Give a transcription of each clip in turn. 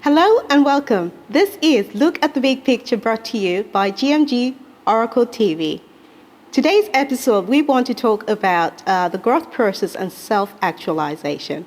Hello and welcome. This is Look at the Big Picture, brought to you by GMG Oracle TV. Today's episode, we want to talk about the growth process and self-actualization.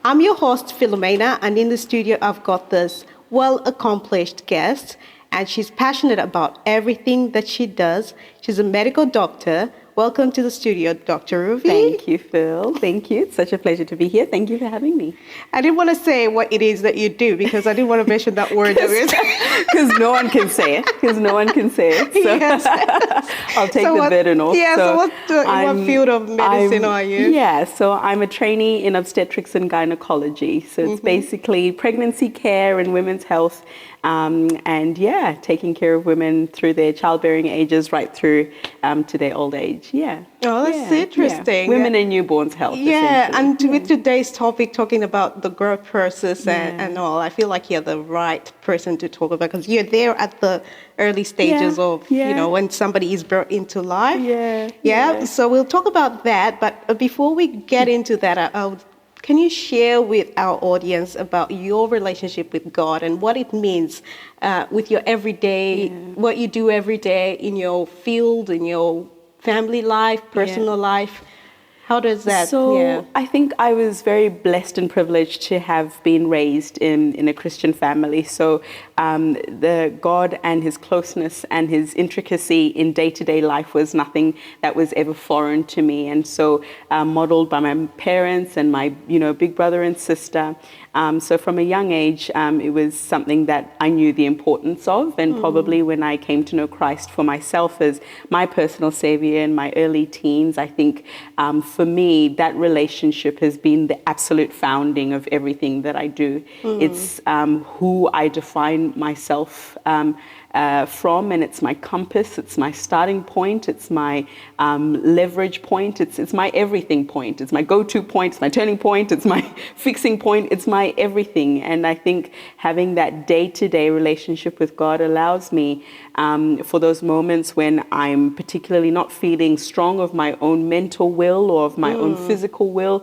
I'm your host, Philomena, and in the studio, I've got this well-accomplished guest, and she's passionate about everything that she does. She's a medical doctor. Welcome to the studio, Dr. Ruby. Thank you, Phil. Thank you. It's such a pleasure to be here. Thank you for having me. I didn't want to say what it is that you do because I didn't want to mention that word. Because no one can say it. So Yes. I'll take the burden off. Yeah, so what field of medicine are you? Yeah, so I'm a trainee in Obstetrics and Gynaecology. So it's basically pregnancy care and women's health. Taking care of women through their childbearing ages right through to their old age. Yeah. Oh, that's interesting. Yeah. Women and newborns health. Yeah, and with today's topic, talking about the growth process and all, I feel like you're the right person to talk about because you're there at the early stages of, when somebody is brought into life. Yeah. So we'll talk about that. But before we get into that, can you share with our audience about your relationship with God and what it means with your everyday, what you do every day in your field, in your family life, personal life? How does that? So I think I was very blessed and privileged to have been raised in a Christian family. So the God and his closeness and his intricacy in day-to-day life was nothing that was ever foreign to me. And so modeled by my parents and my big brother and sister. So from a young age, it was something that I knew the importance of. And probably when I came to know Christ for myself as my personal savior in my early teens, I think for me, that relationship has been the absolute founding of everything that I do. It's who I define myself from, and it's my compass, it's my starting point, it's my leverage point, it's my everything point, it's my go-to point, it's my turning point, it's my fixing point, it's my everything. And I think having that day-to-day relationship with God allows me for those moments when I'm particularly not feeling strong of my own mental will or of my own physical will,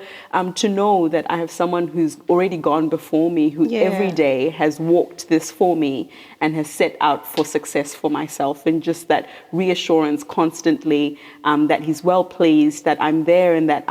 to know that I have someone who's already gone before me, who every day has walked this for me and has set out for success for myself, and just that reassurance constantly that he's well pleased, that I'm there, and that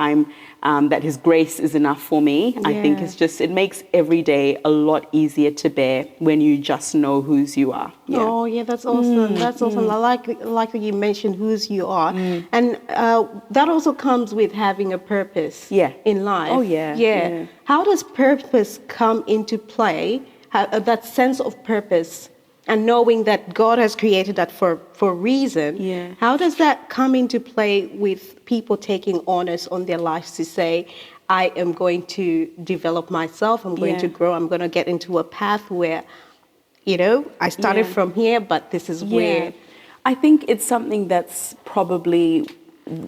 that his grace is enough for me. I think it makes every day a lot easier to bear when you just know whose you are. Oh yeah, that's awesome. That's awesome. I like that you mentioned whose you are, and that also comes with having a purpose in life. Oh yeah. How does purpose come into play? That sense of purpose and knowing that God has created that for a reason. Yeah. How does that come into play with people taking onus on their lives to say, I am going to develop myself, I'm going to grow, I'm going to get into a path where, I started from here, but this is where. I think it's something that's probably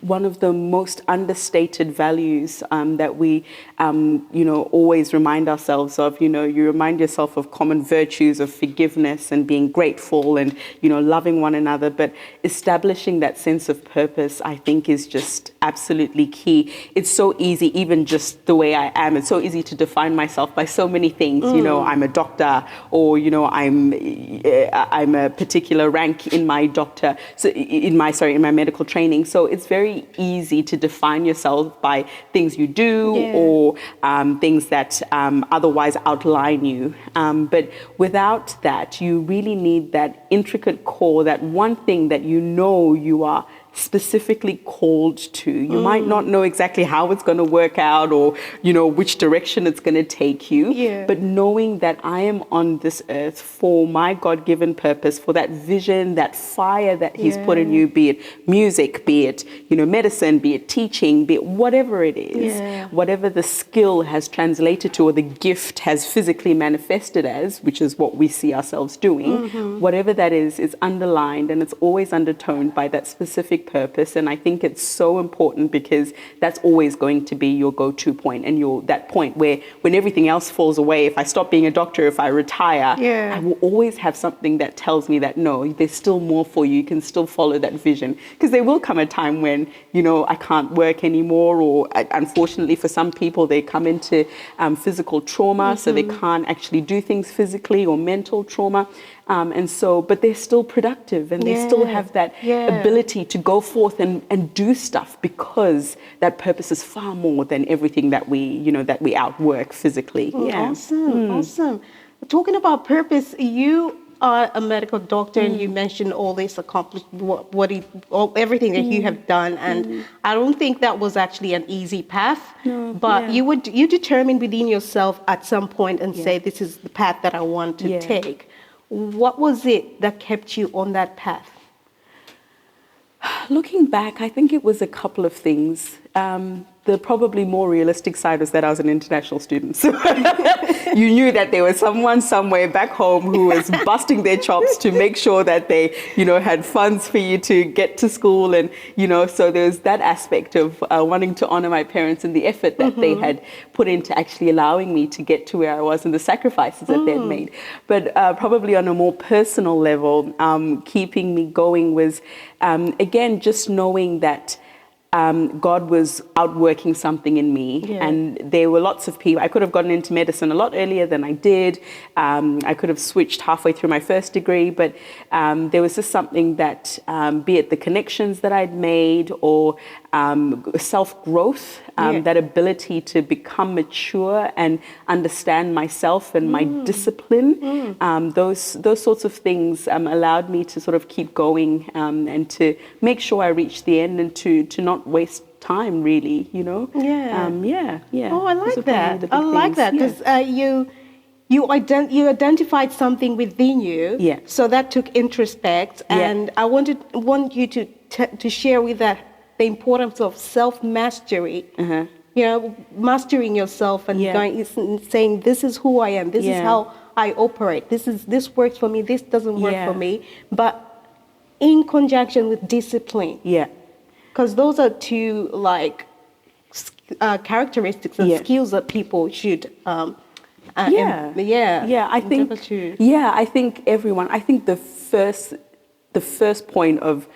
one of the most understated values that we, always remind ourselves of. You remind yourself of common virtues of forgiveness and being grateful and, loving one another. But establishing that sense of purpose, I think, is just absolutely key. It's so easy, even just the way I am. It's so easy to define myself by so many things. I'm a doctor, or, I'm a particular rank in my in my medical training. So it's very easy to define yourself by things you do or things that otherwise outline you. But without that, you really need that intricate core, that one thing that you are specifically called to. You might not know exactly how it's going to work out or, which direction it's going to take you. Yeah. But knowing that I am on this earth for my God-given purpose, for that vision, that fire that he's put in you, be it music, be it, medicine, be it teaching, be it whatever it is, whatever the skill has translated to or the gift has physically manifested as, which is what we see ourselves doing, whatever that is underlined, and it's always undertoned by that specific specific purpose. And I think it's so important because that's always going to be your go-to point, and that point where when everything else falls away, if I stop being a doctor, if I retire, I will always have something that tells me that, no, there's still more for you. You can still follow that vision. Because there will come a time when, I can't work anymore, or unfortunately for some people, they come into physical trauma, so they can't actually do things physically, or mental trauma. But they're still productive, and they still have that ability to go forth and do stuff, because that purpose is far more than everything that we outwork physically. Awesome. Talking about purpose, you are a medical doctor, and you mentioned all this everything that you have done, and I don't think that was actually an easy path. But you determined within yourself at some point and say, this is the path that I want to take. What was it that kept you on that path? Looking back, I think it was a couple of things. The probably more realistic side was that I was an international student. So you knew that there was someone somewhere back home who was busting their chops to make sure that they, had funds for you to get to school. And, so there's that aspect of wanting to honor my parents and the effort that they had put into actually allowing me to get to where I was, and the sacrifices that they'd made. But probably on a more personal level, keeping me going was, again, just knowing that God was outworking something in me, and there were lots of people. I could have gotten into medicine a lot earlier than I did. I could have switched halfway through my first degree, but there was just something that, be it the connections that I'd made, or self-growth, that ability to become mature and understand myself and my discipline, those sorts of things allowed me to sort of keep going, and to make sure I reached the end, and to not waste time, really, Oh, I like that. I like that, because you identified something within you, so that took introspect, and I want you to share with that the importance of self-mastery. Mastering yourself and saying, this is who I am, this is how I operate, this works for me, this doesn't work for me, but in conjunction with discipline. Because those are two characteristics and skills that people should I think everyone, I think the first point of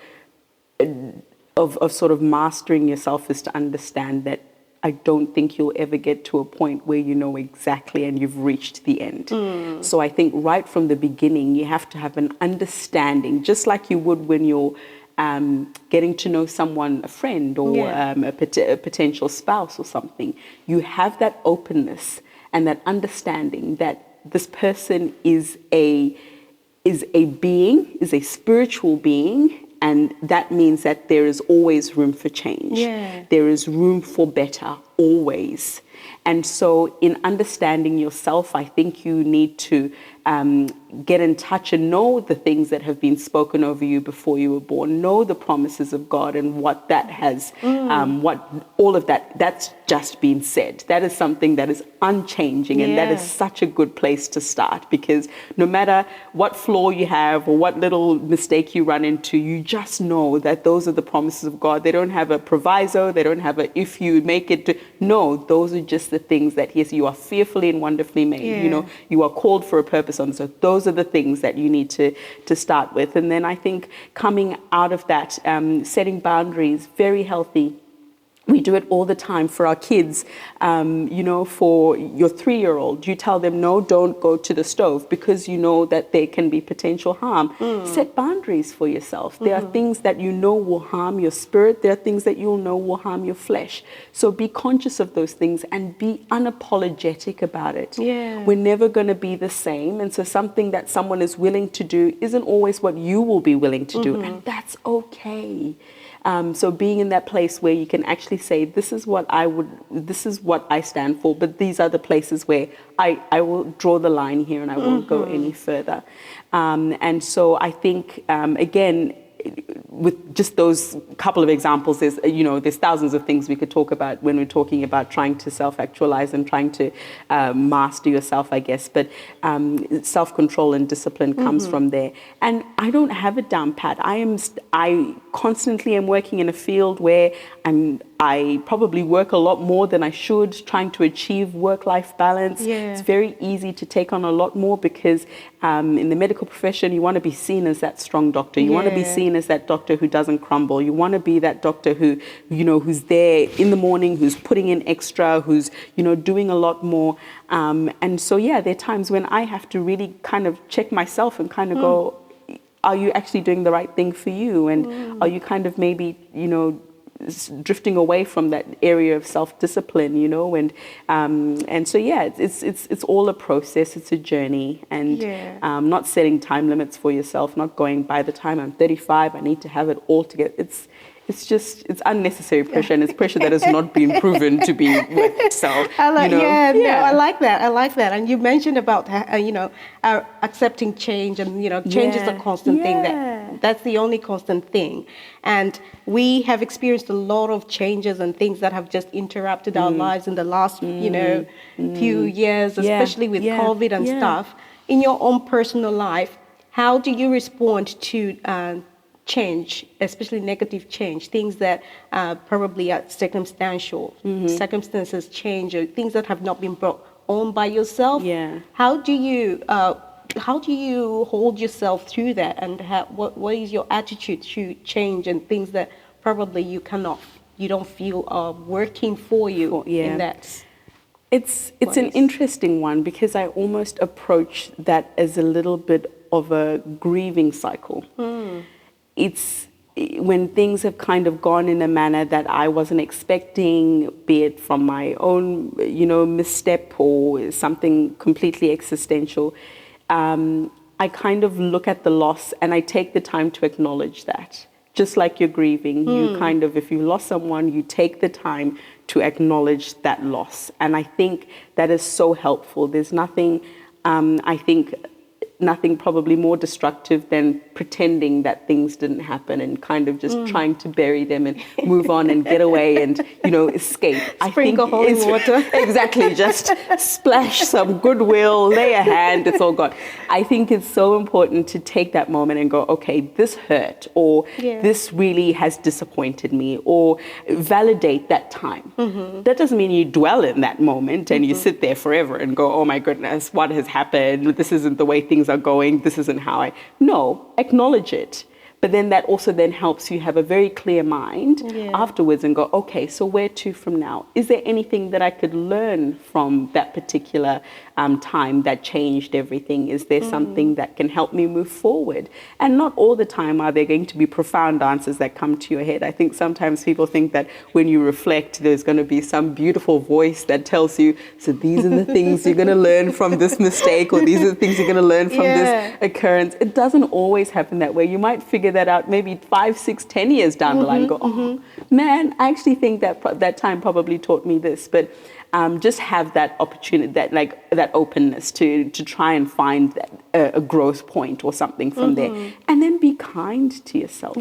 sort of mastering yourself is to understand that I don't think you'll ever get to a point where you know exactly and you've reached the end. So I think right from the beginning, you have to have an understanding, just like you would when you're getting to know someone, a friend, or a potential spouse or something. You have that openness and that understanding that this person is a spiritual being, and that means that there is always room for change. There is room for better, always. And so in understanding yourself, I think you need to get in touch and know the things that have been spoken over you before you were born. Know the promises of God and what that has, what all of that's just been said. That is something that is unchanging, and that is such a good place to start, because no matter what flaw you have or what little mistake you run into, you just know that those are the promises of God. They don't have a proviso. They don't have a if you make it. No, those are just the things that you are fearfully and wonderfully made. You are called for a purpose on. So those are the things that you need to start with. And then I think coming out of that, setting boundaries, very healthy. We do it all the time for our kids. For your 3-year-old, you tell them, no, don't go to the stove, because you know that there can be potential harm. Set boundaries for yourself. There are things that you know will harm your spirit. There are things that you'll know will harm your flesh. So be conscious of those things and be unapologetic about it. We're never going to be the same. And so something that someone is willing to do isn't always what you will be willing to do. And that's okay. So being in that place where you can actually say, this is what I stand for, but these are the places where I will draw the line here and I won't go any further. And so I think, again, with just those couple of examples, there's thousands of things we could talk about when we're talking about trying to self-actualize and trying to master yourself, I guess. But self-control and discipline comes from there. And I don't have it down pat. I constantly am working in a field where I probably work a lot more than I should, trying to achieve work-life balance. Yeah. It's very easy to take on a lot more because in the medical profession, you want to be seen as that strong doctor. You want to be seen as that doctor who doesn't crumble. You want to be that doctor who, who's there in the morning, who's putting in extra, who's, doing a lot more. And so, there are times when I have to really kind of check myself and kind of go, are you actually doing the right thing for you? And are you kind of maybe, drifting away from that area of self-discipline, and so it's all a process, it's a journey, and not setting time limits for yourself, not going by the time I'm 35 I need to have it all together. It's unnecessary pressure, and it's pressure that has not been proven to be worth. So I like that. And you mentioned about accepting change, and change is a constant thing. That's the only constant thing. And we have experienced a lot of changes and things that have just interrupted our lives in the last few years, especially with COVID and stuff. In your own personal life, how do you respond to change, especially negative change, things that probably are circumstantial, circumstances change, or things that have not been brought on by yourself? How do you hold yourself through that, and what is your attitude to change and things that probably you don't feel are working for you in that? It's an interesting one, because I almost approach that as a little bit of a grieving cycle. It's when things have kind of gone in a manner that I wasn't expecting, be it from my own, misstep or something completely existential. I kind of look at the loss and I take the time to acknowledge that. Just like you're grieving, you kind of, if you lost someone, you take the time to acknowledge that loss. And I think that is so helpful. There's nothing, nothing probably more destructive than pretending that things didn't happen and kind of just trying to bury them and move on and get away and, escape. Sprinkle holy water. Exactly. Just splash some goodwill, lay a hand, it's all gone. I think it's so important to take that moment and go, okay, this hurt, or this really has disappointed me, or validate that time. That doesn't mean you dwell in that moment and you sit there forever and go, oh my goodness, what has happened? This isn't the way things are going. This isn't how No, acknowledge it. But then that also then helps you have a very clear mind afterwards and go, okay, so where to from now? Is there anything that I could learn from that particular time that changed everything? Is there something that can help me move forward? And not all the time are there going to be profound answers that come to your head. I think sometimes people think that when you reflect, there's going to be some beautiful voice that tells you, so these are the things you're going to learn from this mistake, or these are the things you're going to learn from this occurrence. It doesn't always happen that way. You might figure that out maybe 5, 6, 10 years down the line and go, oh, man, I actually think that time probably taught me this. But just have that opportunity, that openness to try and find a growth point or something from there. And then be kind to yourself.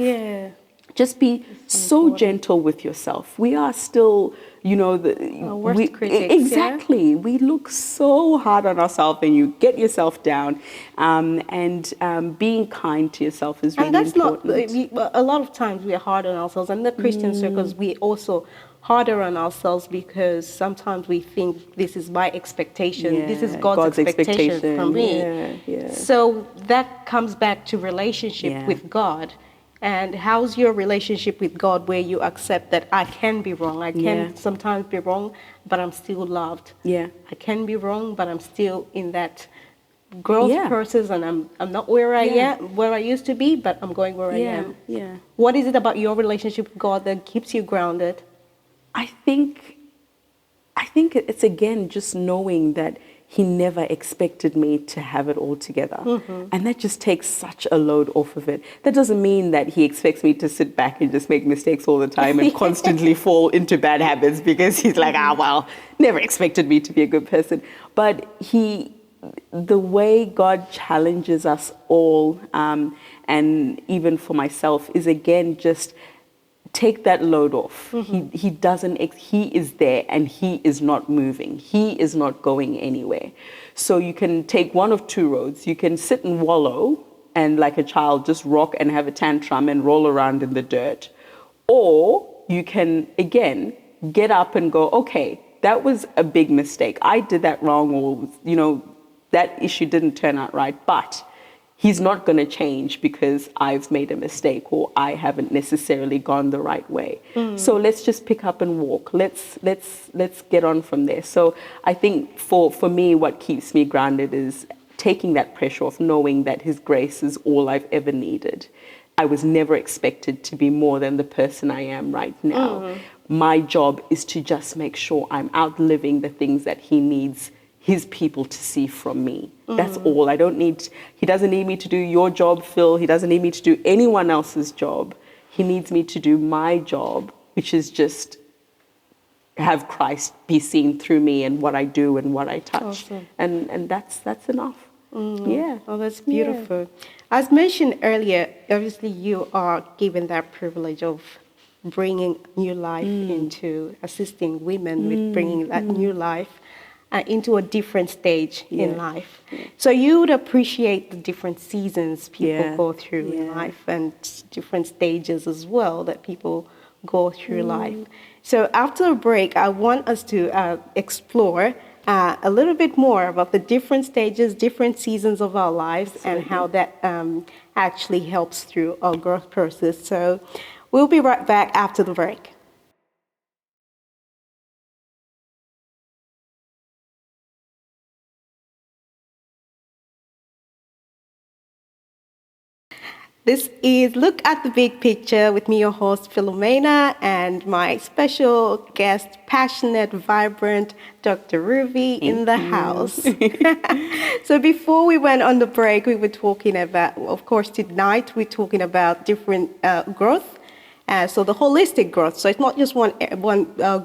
Just be so gentle with yourself. We are still, our worst critics. Exactly. Yeah? We look so hard on ourselves, and you get yourself down. And being kind to yourself is really important. And that's a lot of times we are hard on ourselves. And in the Christian circles, we also harder on ourselves, because sometimes we think this is my expectation, this is God's expectation from me. So that comes back to relationship with God. And how's your relationship with God, where you accept that I can be wrong, I can sometimes be wrong, but I'm still loved. I can be wrong, but I'm still in that growth process, and I'm not where I am, where I used to be, but I'm going where I am. What is it about your relationship with God that keeps you grounded? I think it's, again, just knowing that He never expected me to have it all together. And that just takes such a load off of it. That doesn't mean that He expects me to sit back and just make mistakes all the time and constantly fall into bad habits, because He's like, well, never expected me to be a good person. But He the way God challenges us all, and even for myself, is again just take that load off. He doesn't. He is there, and he is not moving. He is not going anywhere. So you can take one of two roads. You can sit and wallow, and like a child, just rock and have a tantrum and roll around in the dirt, or you can again get up and go, okay, that was a big mistake. I did that wrong, or that issue didn't turn out right, but he's not going to change because I've made a mistake or I haven't necessarily gone the right way. So let's just pick up and walk. Let's get on from there. So I think for me, what keeps me grounded is taking that pressure off, knowing that his grace is all I've ever needed. I was never expected to be more than the person I am right now. My job is to just make sure I'm outliving the things that he needs his people to see from me. That's all. He doesn't need me to do your job, Phil. He doesn't need me to do anyone else's job. He needs me to do my job, which is just have Christ be seen through me and what I do and what I touch. Awesome. And that's enough. Yeah. Oh, that's beautiful. Yeah. As mentioned earlier, obviously you are given that privilege of bringing new life into assisting women with bringing that new life into a different stage in life. So you would appreciate the different seasons people go through in life and different stages as well that people go through life. So after a break, I want us to explore a little bit more about the different stages, different seasons of our lives and how that actually helps through our growth process. So we'll be right back after the break. This is Look at the Big Picture with me, your host, Philomena, and my special guest, passionate, vibrant Dr. Ruvi in the house. So before we went on the break, we were talking about, of course, tonight we're talking about different growth. So the holistic growth. So it's not just one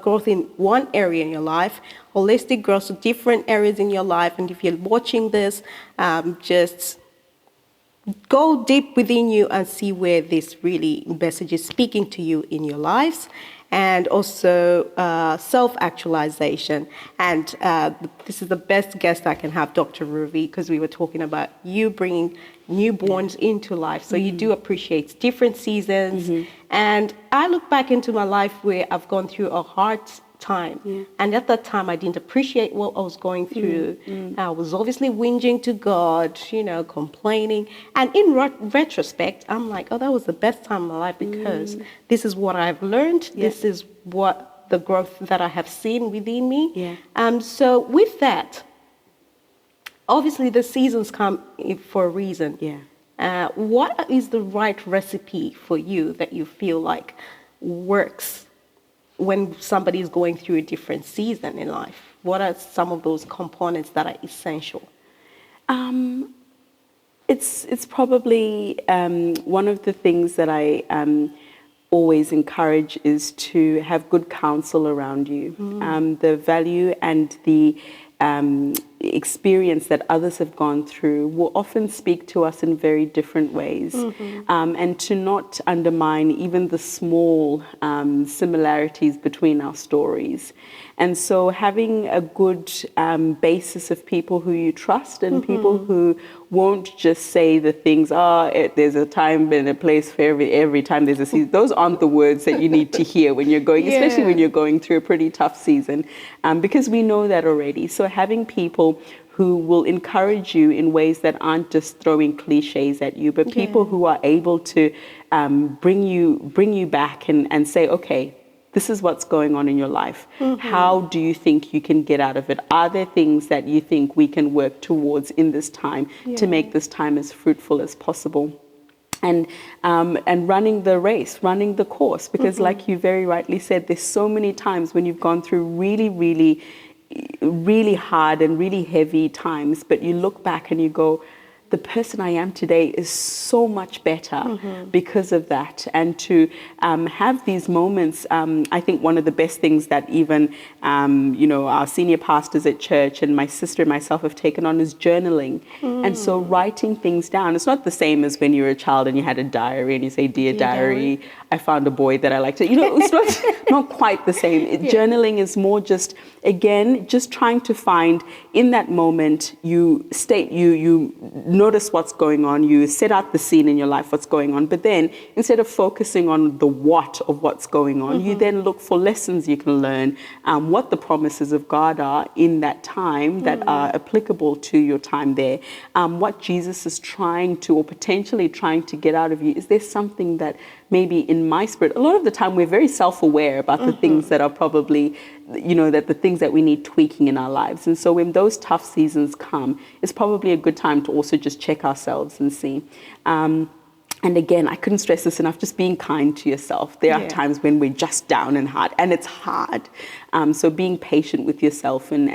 growth in one area in your life. Holistic growth, so different areas in your life. And if you're watching this, just go deep within you and see where this really message is speaking to you in your lives, and also self-actualization. And this is the best guest I can have, Dr. Ruvi, because we were talking about you bringing newborns into life. So you do appreciate different seasons. And I look back into my life where I've gone through a hard time. And at that time, I didn't appreciate what I was going through. I was obviously whinging to God, complaining. And in retrospect, I'm like, oh, that was the best time of my life because this is what I've learned. This is what the growth that I have seen within me. So with that, obviously the seasons come for a reason. What is the right recipe for you that you feel like works when somebody is going through a different season in life? What are some of those components that are essential? It's probably one of the things that I always encourage is to have good counsel around you. The value and the experience that others have gone through will often speak to us in very different ways, and to not undermine even the small similarities between our stories. And so having a good basis of people who you trust and people who won't just say the things, there's a time and a place for every time there's a season. Those aren't the words that you need to hear when you're going, especially when you're going through a pretty tough season, because we know that already. So having people who will encourage you in ways that aren't just throwing cliches at you, but people who are able to bring you back and say, okay, this is what's going on in your life. How do you think you can get out of it? Are there things that you think we can work towards in this time to make this time as fruitful as possible? And running the race, running the course, because like you very rightly said, there's so many times when you've gone through really, really, really hard and really heavy times, but you look back and you go, the person I am today is so much better because of that. And to have these moments, I think one of the best things that even, our senior pastors at church and my sister and myself have taken on is journaling. And so writing things down, it's not the same as when you were a child and you had a diary and you say, Dear diary, I found a boy that I liked. It's not quite the same. Journaling is more just, again, just trying to find in that moment, you notice what's going on, you set out the scene in your life, what's going on, but then instead of focusing on the what of what's going on, you then look for lessons you can learn, what the promises of God are in that time that are applicable to your time there, what Jesus is trying to, or potentially trying to get out of you. Is there something that maybe in my spirit, a lot of the time we're very self-aware about the things that are probably, that the things that we need tweaking in our lives. And so when those tough seasons come, it's probably a good time to also just check ourselves and see. And again, I couldn't stress this enough, just being kind to yourself. There are times when we're just down and hard, and it's hard. So being patient with yourself and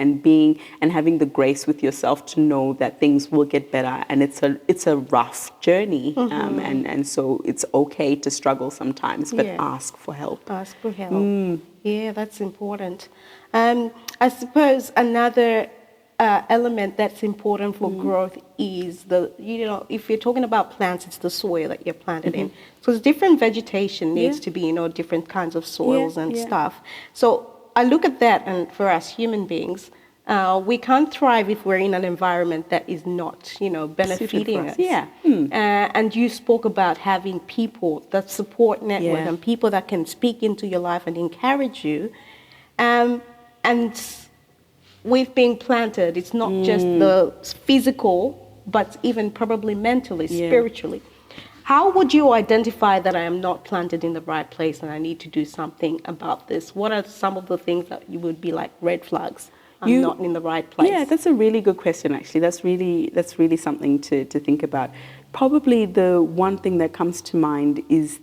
having the grace with yourself to know that things will get better, and it's a rough journey. And so it's okay to struggle sometimes, but ask for help. Ask for help. Yeah, that's important. I suppose another element that's important for growth is if you're talking about plants, it's the soil that you're planted in. So there's different vegetation needs to be, different kinds of soils and stuff. So I look at that, and for us human beings, we can't thrive if we're in an environment that is not, benefiting us. And you spoke about having people that support network and people that can speak into your life and encourage you. And with being planted, it's not just the physical, but even probably mentally, spiritually. How would you identify that I am not planted in the right place and I need to do something about this? What are some of the things that you would be like red flags? I'm not in the right place. Yeah, that's a really good question, actually. That's really something to think about. Probably the one thing that comes to mind is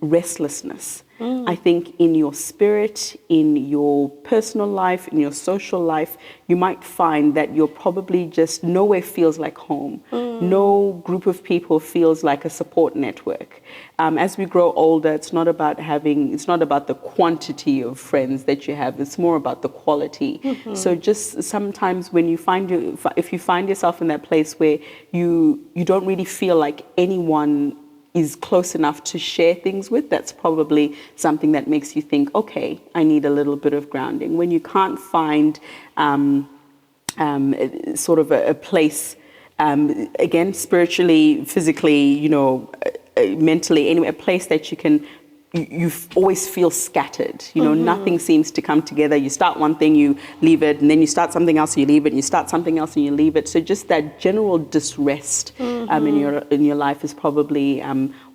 restlessness. I think in your spirit, in your personal life, in your social life, you might find that you're probably just nowhere feels like home. No group of people feels like a support network. As we grow older, it's not about the quantity of friends that you have. It's more about the quality. So just sometimes when if you find yourself in that place where you don't really feel like anyone is close enough to share things with, that's probably something that makes you think, okay, I need a little bit of grounding. When you can't find sort of a place, again, spiritually, physically, mentally, anyway, a place that you always feel scattered. Nothing seems to come together. You start one thing, you leave it, and then you start something else, you leave it, and you start something else, and you leave it. So just that general disrest in your life is probably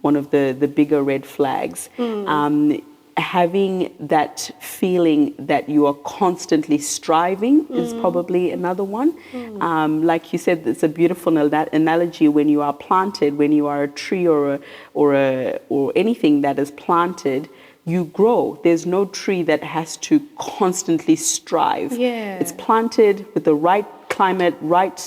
one of the bigger red flags. Having that feeling that you are constantly striving is probably another one. Like you said, it's a beautiful analogy. When you are planted, when you are a tree or anything that is planted, you grow. There's no tree that has to constantly strive. It's planted with the right climate, right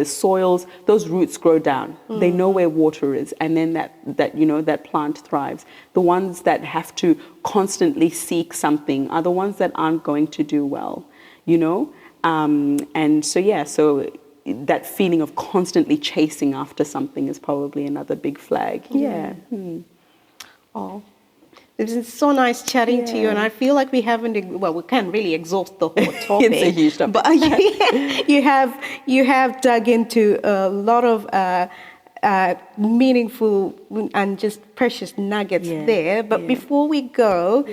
soils. Those roots grow down. They know where water is, and then that plant thrives. The ones that have to constantly seek something are the ones that aren't going to do well. And so that feeling of constantly chasing after something is probably another big flag. Oh, it's so nice chatting to you, and I feel like we can't really exhaust the whole topic. It's a huge topic. But you have dug into a lot of meaningful and just precious nuggets there. But before we go,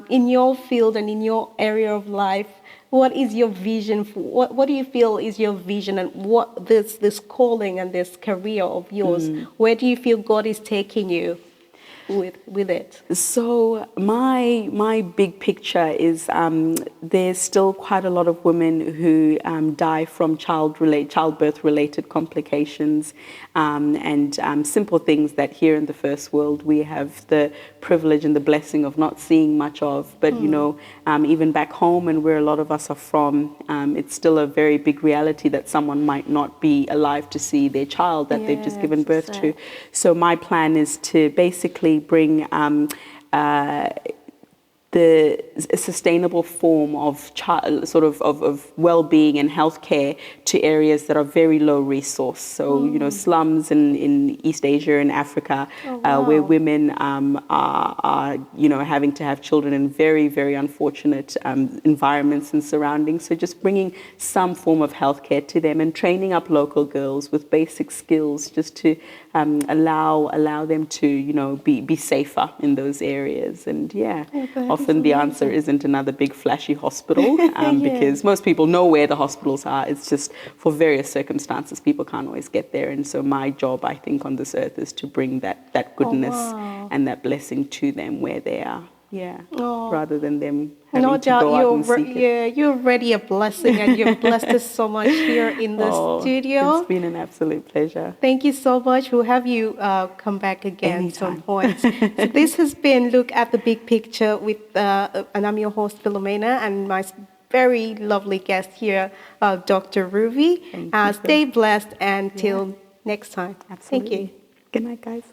in your field and in your area of life, what is your vision for? What do you feel is your vision, and what this calling and this career of yours? Where do you feel God is taking you? with it? So my big picture is there's still quite a lot of women who die from childbirth related complications and simple things that here in the first world we have the privilege and the blessing of not seeing much of. But even back home and where a lot of us are from, it's still a very big reality that someone might not be alive to see their child that they've just given birth to. So my plan is to basically bring the sustainable form of of well-being and healthcare to areas that are very low resource. So slums in East Asia and Africa, where women are having to have children in very, very unfortunate environments and surroundings. So just bringing some form of healthcare to them and training up local girls with basic skills just to allow them to be safer in those areas. And often the answer isn't another big flashy hospital because most people know where the hospitals are. It's just for various circumstances people can't always get there. And so my job, I think, on this earth is to bring that goodness and that blessing to them where they are. Rather than them having no to doubt go out and seek it. you're already a blessing, and you've blessed us so much here in the studio. It's been an absolute pleasure. Thank you so much. We'll have you come back again at some point. So this has been Look at the Big Picture with, and I'm your host, Philomena, and my very lovely guest here, Dr. Ruvi. Stay blessed until next time. Absolutely. Thank you. Good night, guys.